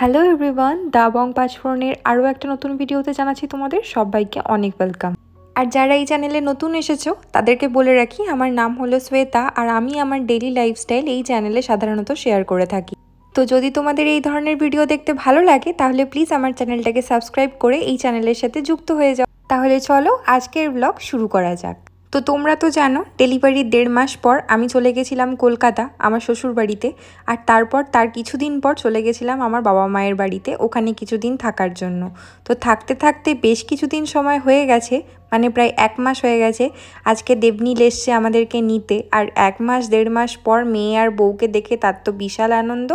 Hello everyone, Dabang পাঁচফোড়নের আরও একটা নতুন ভিডিওতে জানাচ্ছি তোমাদের সবাইকে অনেক ওয়েলকাম। আর যারা এই চ্যানেলে নতুন এসেছো তাদেরকে বলে রাখি, আমার নাম হলো শ্বেতা আর আমি আমার ডেইলি লাইফস্টাইল এই চ্যানেলে সাধারণত শেয়ার করে থাকি। তো যদি তোমাদের এই ধরনের ভিডিও দেখতে ভালো লাগে তাহলে প্লিজ আমার চ্যানেলটাকে সাবস্ক্রাইব করে এই চ্যানেলের সাথে যুক্ত হয়ে যাও। তাহলে চলো আজকের ব্লগ শুরু করা যাক। তো তোমরা তো জানো, ডেলিভারির 1.5 মাস পর আমি চলে গেছিলাম কলকাতা আমার শ্বশুর বাড়িতে। আর তারপর তার কিছুদিন পর চলে গেছিলাম আমার বাবা মায়ের বাড়িতে, ওখানে কিছুদিন থাকার জন্য। তো থাকতে থাকতে বেশ কিছুদিন সময় হয়ে গেছে, মানে প্রায় 1 মাস হয়ে গেছে। আজকে দেবনীল এসছে আমাদেরকে নিতে, আর 1 মাস 1.5 মাস পর মেয়ে আর বউকে দেখে তার তো বিশাল আনন্দ,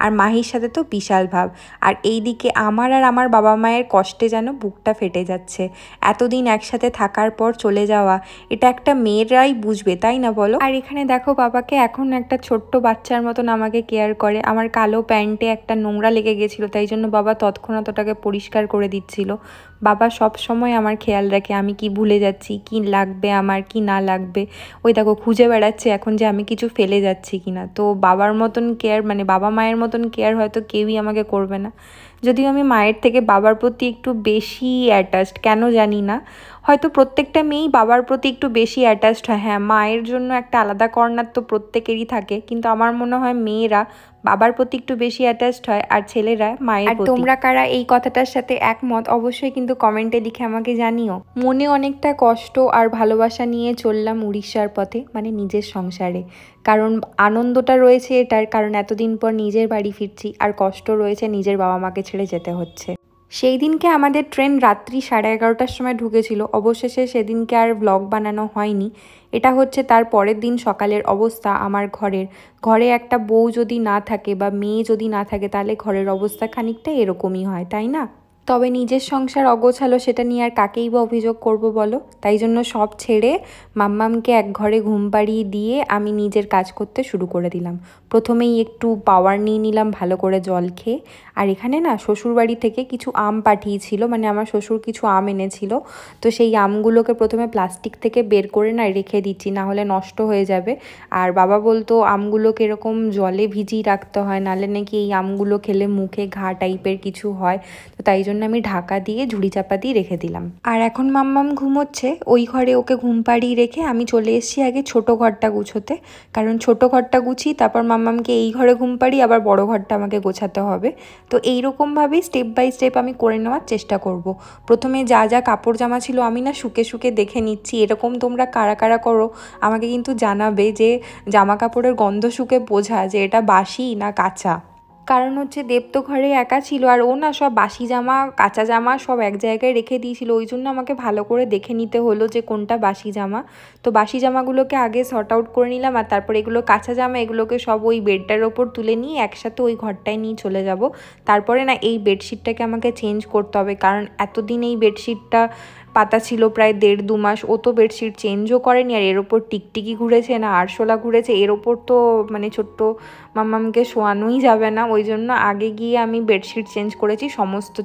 আর মাহির সাথে তো বিশাল ভাব। আর এইদিকে আমার আর আমার বাবা মায়ের কষ্টে যেন বুকটা ফেটে যাচ্ছে। এতদিন একসাথে থাকার পর চলে যাওয়া, এটা একটা মেয়েরাই বুঝবে, তাই না বলো? আর এখানে দেখো বাবাকে এখন একটা ছোট্ট বাচ্চার মতন আমাকে কেয়ার করে। আমার কালো প্যান্টে একটা নোংরা লেগে গেছিলো, তাই জন্য বাবা তৎক্ষণাৎ ওটাকে পরিষ্কার করে দিচ্ছিল। বাবা সব সময় আমার খেয়াল রাখে আমি কি ভুলে যাচ্ছি, কি লাগবে আমার, কি না লাগবে। ওই দেখো খুঁজে বেড়াচ্ছে এখন যে আমি কিছু ফেলে যাচ্ছি কিনা। তো বাবার মতন কেয়ার, মানে বাবা মায়ের মতন কেয়ার হয়তো কেউই আমাকে করবে না। যদিও আমি মায়ের থেকে বাবার প্রতি একটু বেশি অ্যাটাচড, কেন জানি না, হয়তো প্রত্যেকটা মেয়েই বাবার প্রতি একটু বেশি অ্যাটাচড হয়। হ্যাঁ, মায়ের জন্য একটা আলাদা কর্নার তো প্রত্যেকেরই থাকে, কিন্তু আমার মনে হয় মেয়েরা বাবার প্রতি একটু বেশি অ্যাটাচড হয় আর ছেলেরা মায়ের প্রতি। তোমরা কারা এই কথাটার সাথে একমত অবশ্যই কিন্তু কমেন্টে লিখে আমাকে জানিও। মনে অনেকটা কষ্ট আর ভালোবাসা নিয়ে চললাম উড়িষ্যার পথে, মানে নিজের সংসারে। কারণ আনন্দটা রয়েছে এটার, কারণ এতদিন পর নিজের বাড়ি ফিরছি, আর কষ্ট রয়েছে নিজের বাবা মাকে ছেড়ে যেতে হচ্ছে। সেই দিনকে আমাদের ট্রেন রাত্রি 11:30টার সময় ঢুকেছিল। অবশেষে সেদিনকে আর ব্লগ বানানো হয়নি। এটা হচ্ছে তার পরের দিন সকালের অবস্থা আমার ঘরে একটা বউ যদি না থাকে বা মেয়ে যদি না থাকে তাহলে ঘরের অবস্থা খানিকটা এরকমই হয়, তাই না? তবে নিজের সংসার অগোছালো, সেটা নিয়ে আর কাকেই বা অভিযোগ করব বলো। তাই জন্য সব ছেড়ে মাম্মামকে এক ঘরে ঘুম পাড়িয়ে দিয়ে আমি নিজের কাজ করতে শুরু করে দিলাম। প্রথমেই একটু পাওয়ার নিয়ে নিলাম ভালো করে জল খেয়ে। আর এখানে না শ্বশুরবাড়ি থেকে কিছু আম পাঠিয়েছিল, মানে আমার শ্বশুর কিছু আম এনেছিল। তো সেই আমগুলোকে প্রথমে প্লাস্টিক থেকে বের করে না রেখে দিচ্ছি, না হলে নষ্ট হয়ে যাবে। আর বাবা বলতো আমগুলোকে এরকম জলে ভিজিয়ে রাখতে হয়, নাহলে নাকি এই আমগুলো খেলে মুখে ঘা টাইপের কিছু হয়। তো তাই জন্য আমি ঢাকা দিয়ে ঝুড়ি চাপা দিয়ে রেখে দিলাম। আর এখন মাম্মাম ঘুমোচ্ছে, ওই ঘরে ওকে ঘুম পাড়িয়ে রেখে আমি চলে এসেছি আগে ছোট ঘরটা গুছোতে। কারণ ছোট ঘরটা গুছিয়ে তারপর মাম্মামকে এই ঘরে ঘুম পাড়িয়ে আবার বড় ঘরটা আমাকে গোছাতে হবে। তো এইরকমভাবেই স্টেপ বাই স্টেপ আমি করে নেওয়ার চেষ্টা করব। প্রথমে যা যা কাপড় জামা ছিল আমি না শুকে শুকে দেখে নিচ্ছি। এরকম তোমরা কারা কারা করো আমাকে কিন্তু জানাবে, যে জামা কাপড়ের গন্ধ শুকে বোঝা যে এটা বাসি না কাঁচা। কারণ হচ্ছে দেব তো ঘরে একা ছিল, আর ও না সব বাসি জামা কাঁচা জামা সব এক জায়গায় রেখে দিয়েছিল। ওই জন্য আমাকে ভালো করে দেখে নিতে হলো যে কোনটা বাসি জামা। তো বাসি জামাগুলোকে আগে সর্ট আউট করে নিলাম, আর তারপর এগুলো কাঁচা জামা, এগুলোকে সব ওই বেডটার ওপর তুলে নিয়ে একসাথে ওই ঘরটায় নিয়ে চলে যাব। তারপরে না এই বেডশিটটাকে আমাকে চেঞ্জ করতে হবে, কারণ এতদিন এই বেডশিটটা পাতা ছিল প্রায় 1.5-2 মাস। ও তো বেডশিট চেঞ্জও করেনি, আর এর ওপর টিকটিকি ঘুরেছে না আরশোলা ঘুরেছে, এর ওপর তো মানে ছোট্ট মাম্মামকে শোয়ানোই যাবে না। ওই জন্য আগে গিয়ে আমি বেডশিট চেঞ্জ করেছি সমস্ত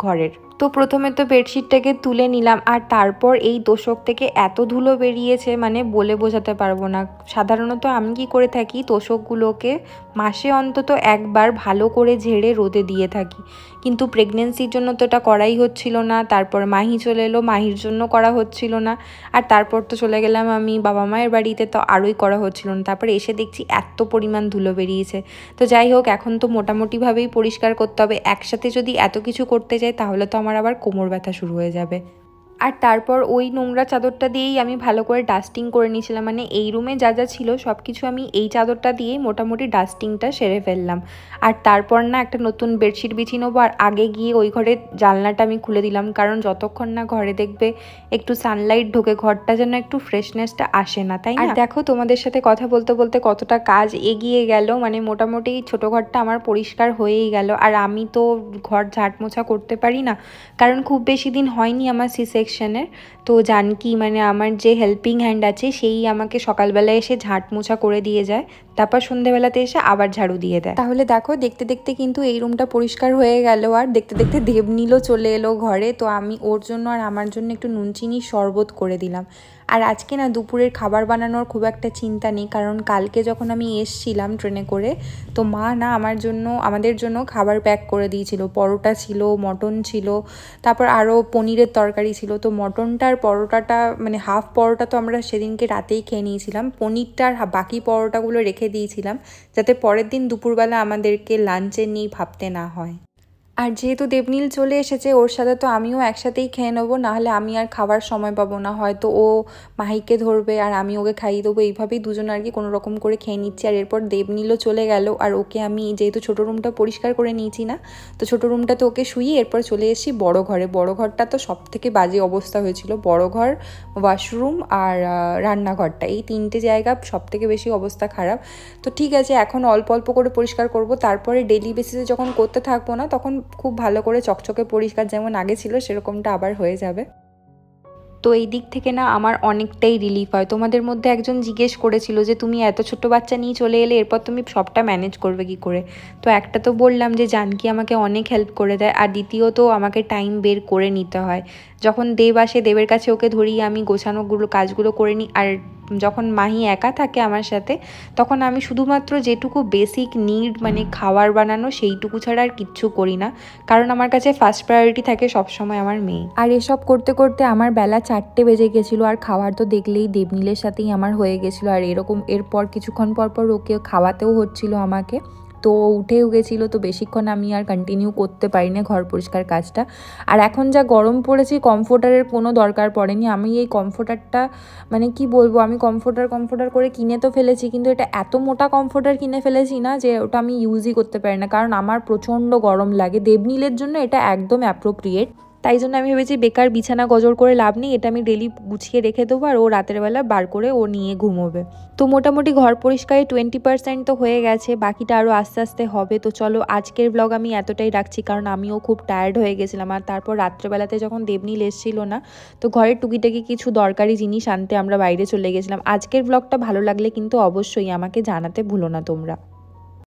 ঘরের। তো প্রথমে তো বেডশিটটাকে তুলে নিলাম, আর তারপর এই তোশক থেকে এত ধুলো বেরিয়েছে মানে বলে বোঝাতে পারবো না। সাধারণত আমি কি করে থাকি, তোশকগুলোকে মাসে অন্তত একবার ভালো করে ঝেড়ে রোদে দিয়ে থাকি, কিন্তু প্রেগনেন্সির জন্য তো এটা করাই হচ্ছিল না। তারপর মাহি চলে এলো, মাহির জন্য করা হচ্ছিল না। আর তারপর তো চলে গেলাম আমি বাবা মায়ের বাড়িতে, তো আরোই করা হচ্ছিল না। তারপরে এসে দেখছি এত পরিমাণ ধুলো বেরিয়েছে। তো যাই হোক, এখন তো মোটামুটিভাবেই পরিষ্কার করতে হবে। একসাথে যদি এত কিছু করতে যাই তাহলে তো আমার আবার কোমর ব্যথা শুরু হয়ে যাবে। আর তারপর ওই নোংরা চাদরটা দিয়েই আমি ভালো করে ডাস্টিং করে নিয়েছিলাম, মানে এই রুমে যা যা ছিল সব কিছু আমি এই চাদরটা দিয়েই মোটামুটি ডাস্টিংটা সেরে ফেললাম। আর তারপর না একটা নতুন বেডশিট বিছিয়ে নেবো, আর আগে গিয়ে ওই ঘরের জানলাটা আমি খুলে দিলাম, কারণ যতক্ষণ না ঘরে দেখবে একটু সানলাইট ঢোকে ঘরটা যেন একটু ফ্রেশনেসটা আসে না, তাই না? আর দেখো তোমাদের সাথে কথা বলতে বলতে কতটা কাজ এগিয়ে গেল, মানে মোটামুটি ছোটো ঘরটা আমার পরিষ্কার হয়েই গেল। আর আমি তো ঘর ঝাঁট মোছা করতে পারি না, কারণ খুব বেশি দিন হয়নি আমার সেকশনের। তো জানকি মানে আমার যে হেল্পিং হ্যান্ড আছে সেই আমাকে সকালবেলায় এসে ঝাঁট মোছা করে দিয়ে যায়, তারপর সন্ধ্যেবেলাতে এসে আবার ঝাড়ু দিয়ে দেয়। তাহলে দেখো দেখতে দেখতে কিন্তু এই রুমটা পরিষ্কার হয়ে গেল। আর দেখতে দেখতে দেবনীলও চলে এলো ঘরে। তো আমি ওর জন্য আর আমার জন্য একটু নুন চিনির শরবত করে দিলাম। আর আজকে না দুপুরের খাবার বানানোর খুব একটা চিন্তা নেই, কারণ কালকে যখন আমি এসছিলাম ট্রেনে করে তো মা না আমাদের জন্য খাবার প্যাক করে দিয়েছিল। পরোটা ছিল, মটন ছিল, তারপর আরও পনিরের তরকারি ছিল। তো মটনটা আর পরোটাটা মানে হাফ পরোটা তো আমরা সেদিনকে রাতেই খেয়ে নিয়েছিলাম, পনিরটা আর বাকি পরোটাগুলো রেখে দিয়েছিলাম যাতে পরের দিন দুপুরবেলা আমাদেরকে লাঞ্চের নিয়ে ভাবতে না হয়। আর যেহেতু দেবনীল চলে এসেছে, ওর সাথে তো আমিও একসাথেই খেয়ে নেবো, নাহলে আমি আর খাবার সময় পাবো না। হয়তো ও মাহিকে ধরবে আর আমি ওকে খাইয়ে দেবো, এইভাবেই দুজন আর কি কোনো রকম করে খেয়ে নিচ্ছি। আর এরপর দেবনীলও চলে গেল, আর ওকে আমি যেহেতু ছোটো রুমটা পরিষ্কার করে নিয়েছি না, তো ছোটো রুমটাতে ওকে শুইয়ে এরপর চলে এসেছি বড়ো ঘরে। বড়ো ঘরটা তো সব থেকে বাজে অবস্থা হয়েছিল। বড়ো ঘর, ওয়াশরুম আর রান্নাঘরটা, এই তিনটে জায়গা সব থেকে বেশি অবস্থা খারাপ। তো ঠিক আছে, এখন অল্প অল্প করে পরিষ্কার করব, তারপরে ডেলি বেসিসে যখন করতে থাকবো না তখন খুব ভালো করে চকচকে পরিষ্কার যেমন আগে ছিল সেরকমটা আবার হয়ে যাবে। তো এই দিক থেকে না আমার অনেকটাই রিলিফ হয়। তোমাদের মধ্যে একজন জিজ্ঞেস করেছিল যে তুমি এত ছোট বাচ্চা নিয়ে চলে এলে, এরপর তুমি সবটা ম্যানেজ করবে কি করে। তো একটা তো বললাম যে জানকি আমাকে অনেক হেল্প করে দেয়, আর দ্বিতীয়ত আমাকে টাইম বের করে নিতে হয়। যখন দেব আসে, দেবের কাছে ওকে ধরিয়ে আমি গোছানোগুলো কাজগুলো করে নিই। আর যখন মাহি একা থাকে আমার সাথে, তখন আমি শুধুমাত্র যেটুকু বেসিক নিড মানে খাবার বানানো সেইটুকু ছাড়া আর কিচ্ছু করি না, কারণ আমার কাছে ফার্স্ট প্রায়োরিটি থাকে সবসময় আমার মেয়ে। আর এসব করতে করতে আমার বেলা 4টে বেজে গেছিলো, আর খাবার তো দেখলেই দেবনীলের সাথেই আমার হয়ে গেছিলো। আর এরপর কিছুক্ষণ পর ওকে খাওয়াতেও হচ্ছিলো আমাকে, তো উঠেও গেছিলো। তো বেশিক্ষণ আমি আর কন্টিনিউ করতে পারি না ঘর পরিষ্কার কাজটা। আর এখন যা গরম পড়েছে, কমফোর্টারের কোনো দরকার পড়েনি। আমি এই কমফোর্টারটা মানে কি বলবো, আমি কমফোর্টার করে কিনে তো ফেলেছি, কিন্তু এটা এত মোটা কমফোর্টার কিনে ফেলেছি না যে ওটা আমি ইউজই করতে পারি না, কারণ আমার প্রচণ্ড গরম লাগে। দেবনীলের জন্য এটা একদম অ্যাপ্রোপ্রিয়েট, তাই জন্য আমি ভেবেছি বেকার বিছানা গজর করে লাভ নেই, এটা আমি ডেলি গুছিয়ে রেখে দেবো, আর ও রাতের বেলা বার করে ও নিয়ে ঘুমোবে। তো মোটামুটি ঘর পরিষ্কারে 20% তো হয়ে গেছে, বাকিটা আরও আস্তে আস্তে হবে। তো চলো আজকের ব্লগ আমি এতটাই রাখছি, কারণ আমিও খুব টায়ার্ড হয়ে গেছিলাম। আর তারপর রাত্রেবেলাতে যখন দেবনীল এসেছিল না, তো ঘরের টুকিটাকি কিছু দরকারি জিনিস আনতে আমরা বাইরে চলে গেছিলাম। আজকের ব্লগটা ভালো লাগলে কিন্তু অবশ্যই আমাকে জানাতে ভুলো না তোমরা।